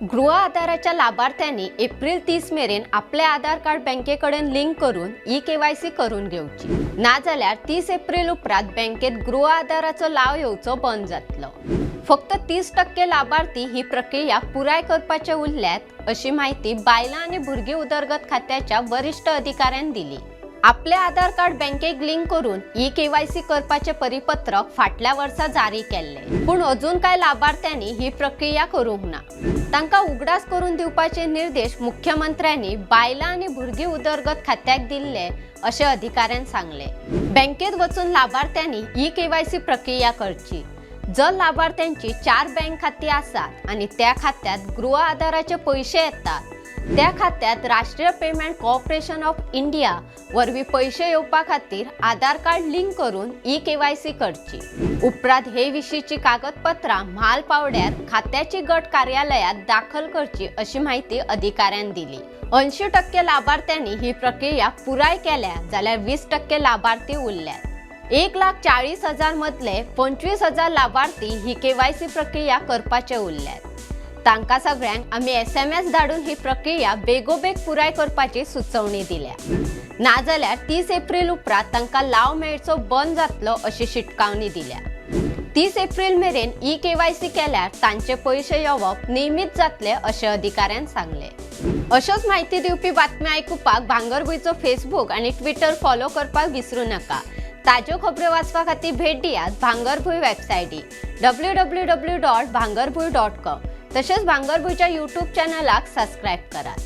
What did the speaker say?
गृह आधाराच्या लाभार्थ्यांनी एप्रिल 30 मेरेन आपले आधार कार्ड बँकेकडे लिंक करून ई-केवायसी करून घेवची ना जाल्यार 30 एप्रिल उपरांत बँकेत गृह आधाराचो लाव येवचो बंद जातलो। फक्त 30% लाभार्थी ही प्रक्रिया पुराय करपाचे उरल्यात अशी माहिती बायलां आनी भुरगीं उदरगत खात्याच्या वरिष्ठ अधिकाऱ्यांनी दिली। आपले आधार कार्ड बँकेक लिंक करून ई-केवायसी करपाचे परिपत्रक फाटल्या वर्सा जारी केल्ले, पण अजून काय लाभार्थ्यांनी ही प्रक्रिया करूंक ना। तांकां उगडास करून दिवपाचे निर्देश मुख्यमंत्र्यांनी बायलां आनी भुरगीं उदरगत खात्याक दिल्ले अशें अधिकाऱ्यान सांगले। बँकेत वचून लाभार्थ्यांनी ई-केवायसी प्रक्रिया करची। जर लाभार्थ्यांची 4 बँक खाती आसात आणि त्या खात्यात गृह आधाराचे पैसे येतात, त्या खात्यात राष्ट्रीय पेमेंट कॉर्पोरेशन ऑफ इंडिया वरवीं पैसे येवपा खातीर आधार कार्ड लिंक करून ई-केवायसी करची। उपरांत हे विशींची कागदपत्रां म्हाल पावड्यार खात्याची गट कार्यालयात दाखल करची अशी माहिती अधिकाऱ्यान दिली। 80% लाभार्थ्यांनी ही प्रक्रिया पुराय केल्या जाल्यार 20% लाभार्थी उरल्यात। 1,40,000 मधले 25,000 लाभार्थी ही केवायसी प्रक्रिया करपाचे उरल्यात। तांकां सगळ्यांक आमी SMS धाडून ही प्रक्रिया बेगोबेग पुराय करपाची सुचोवणी दिल्या, ना जाल्यार 30 एप्रिल उपरांत तांकां लाव मेळचो बंद जातलो अशी शिटकावणी दिल्या। 30 एप्रिल मेरेन ई-केवायसी केल्यार तांचे पैसे येवप नियमीत जातले अशें अधिकाऱ्यान सांगले। अश्योच माहिती दिवपी बातम्यो आयकुपाक भांगरभूंयचो फेसबूक आणि ट्विटर फॉलो करपाक विसरू नका। ताज्यो खबरो वाचपा खातीर भेट दियात भांगरभूंय वेबसायटी www.bhangarбhuy.com। तशेंच भांगरभूंयच्या YouTube चॅनलाक सबस्क्राईब करात।